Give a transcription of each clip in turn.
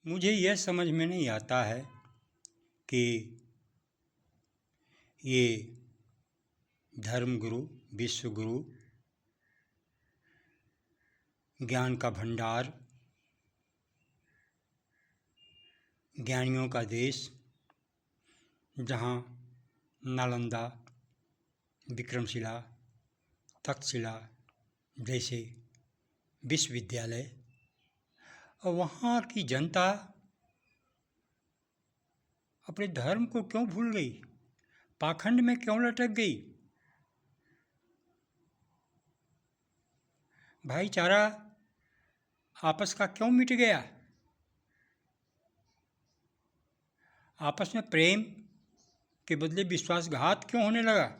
मुझे यह समझ में नहीं आता है कि ये धर्मगुरु, विश्वगुरु, ज्ञान का भंडार, ज्ञानियों का देश, जहाँ नालंदा, विक्रमशिला, तक्षशिला जैसे विश्वविद्यालय, और वहाँ की जनता अपने धर्म को क्यों भूल गई, पाखंड में क्यों लटक गई। भाईचारा आपस का क्यों मिट गया, आपस में प्रेम के बदले विश्वासघात क्यों होने लगा।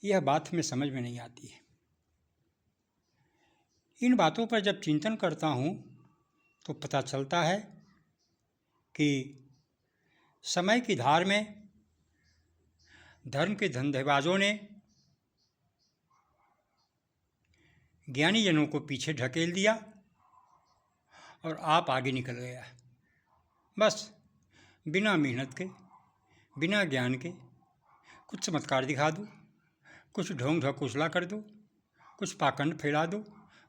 यह बात हमें समझ में नहीं आती है। इन बातों पर जब चिंतन करता हूँ तो पता चलता है कि समय की धार में धर्म के धंधेबाजों ने ज्ञानी जनों को पीछे ढकेल दिया और आप आगे निकल गया। बस बिना मेहनत के, बिना ज्ञान के कुछ चमत्कार दिखा दो, कुछ ढोंग ढकोसला कर दो, कुछ पाखंड फैला दो,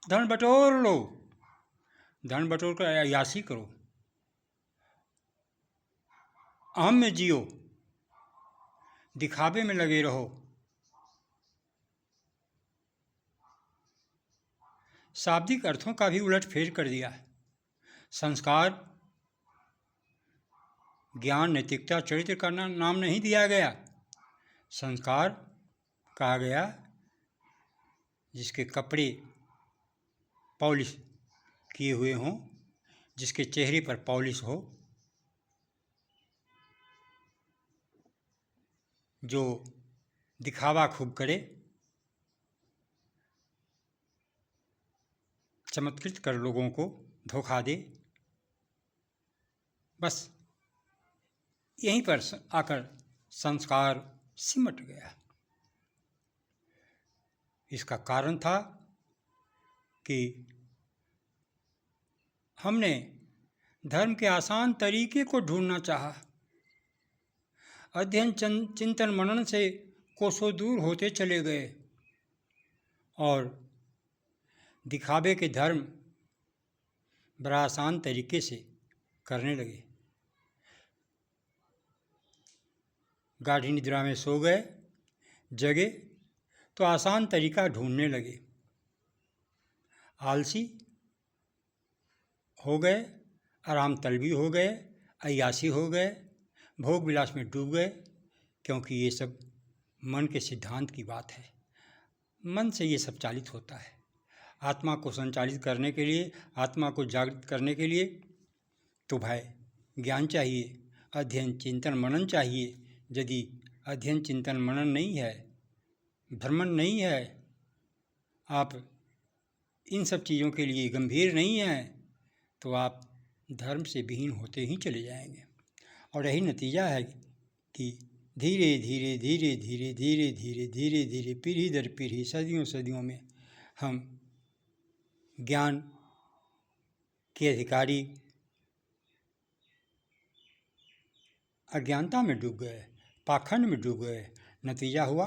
धन बटोर लो, धन बटोर कर अय्यासी करो, अहम में जियो, दिखावे में लगे रहो। शाब्दिक अर्थों का भी उलटफेर कर दिया। संस्कार, ज्ञान, नैतिकता, चरित्र का नाम नहीं दिया गया। संस्कार कहा गया जिसके कपड़े पॉलिश किए हुए हों, जिसके चेहरे पर पॉलिश हो, जो दिखावा खूब करे, चमत्कृत कर लोगों को धोखा दे। बस यहीं पर आकर संस्कार सिमट गया। इसका कारण था कि हमने धर्म के आसान तरीके को ढूंढना चाहा। अध्ययन, चिंतन, मनन से कोसों दूर होते चले गए और दिखावे के धर्म बड़ा आसान तरीके से करने लगे। गाढ़ी निद्रा में सो गए, जगे तो आसान तरीका ढूंढने लगे। आलसी हो गए, आराम तलबी हो गए, अय्यासी हो गए, भोग विलास में डूब गए, क्योंकि ये सब मन के सिद्धांत की बात है। मन से ये सब चालित होता है। आत्मा को संचालित करने के लिए, आत्मा को जागृत करने के लिए तो भाई ज्ञान चाहिए, अध्ययन, चिंतन, मनन चाहिए। यदि अध्ययन, चिंतन, मनन नहीं है, भ्रमण नहीं है, आप इन सब चीज़ों के लिए गंभीर नहीं हैं, तो आप धर्म से विहीन होते ही चले जाएंगे। और यही नतीजा है कि धीरे धीरे धीरे धीरे धीरे धीरे धीरे धीरे पीढ़ी दर पीढ़ी, सदियों सदियों में हम ज्ञान के अधिकारी अज्ञानता में डूब गए, पाखंड में डूब गए। नतीजा हुआ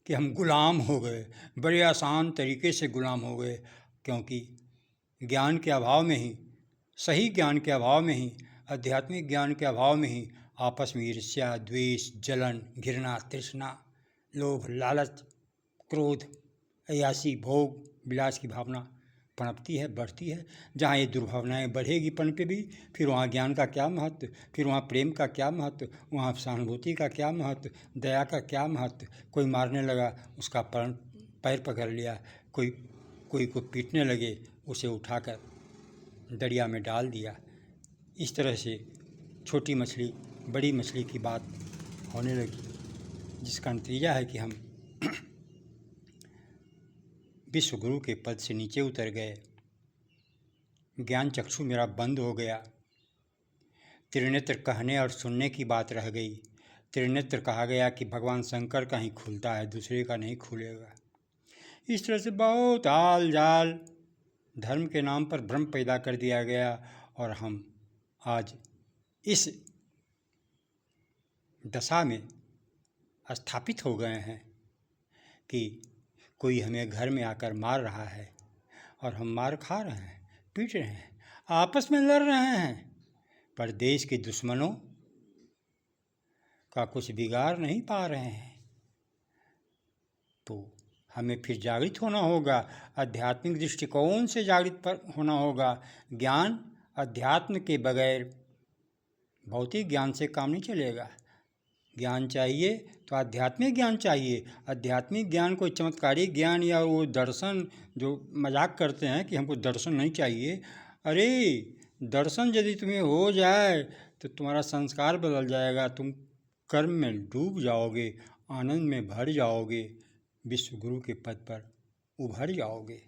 कि हम गुलाम हो गए, बड़े आसान तरीके से गुलाम हो गए, क्योंकि ज्ञान के अभाव में ही, सही ज्ञान के अभाव में ही, आध्यात्मिक ज्ञान के अभाव में ही आपस में ईर्ष्या, द्वेष, जलन, घृणा, तृष्णा, लोभ, लालच, क्रोध, अय्यासी, भोग विलास की भावना पनपती है, बढ़ती है। जहाँ ये दुर्भावनाएं बढ़ेगी, पनपे भी, फिर वहाँ ज्ञान का क्या महत्व, फिर वहाँ प्रेम का क्या महत्व, वहाँ सहानुभूति का क्या महत्व, दया का क्या महत्व। कोई मारने लगा, उसका पैर पकड़ लिया, कोई को पीटने लगे, उसे उठाकर दरिया में डाल दिया। इस तरह से छोटी मछली बड़ी मछली की बात होने लगी, जिसका नतीजा है कि हम विश्वगुरु के पद से नीचे उतर गए। ज्ञान चक्षु मेरा बंद हो गया। त्रिनेत्र कहने और सुनने की बात रह गई। त्रिनेत्र कहा गया कि भगवान शंकर का ही खुलता है, दूसरे का नहीं खुलेगा। इस तरह से बहुत आल जाल धर्म के नाम पर भ्रम पैदा कर दिया गया और हम आज इस दशा में स्थापित हो गए हैं कि कोई हमें घर में आकर मार रहा है और हम मार खा रहे हैं, पीट रहे हैं, आपस में लड़ रहे हैं, पर देश के दुश्मनों का कुछ बिगाड़ नहीं पा रहे हैं। तो हमें फिर जागृत होना होगा, आध्यात्मिक दृष्टिकोण से जागृत होना होगा। ज्ञान अध्यात्म के बगैर भौतिक ज्ञान से काम नहीं चलेगा। ज्ञान चाहिए तो आध्यात्मिक ज्ञान चाहिए। आध्यात्मिक ज्ञान कोई चमत्कारी ज्ञान या वो दर्शन, जो मजाक करते हैं कि हमको दर्शन नहीं चाहिए, अरे दर्शन यदि तुम्हें हो जाए तो तुम्हारा संस्कार बदल जाएगा, तुम कर्म में डूब जाओगे, आनंद में भर जाओगे, विश्व गुरु के पद पर उभर जाओगे।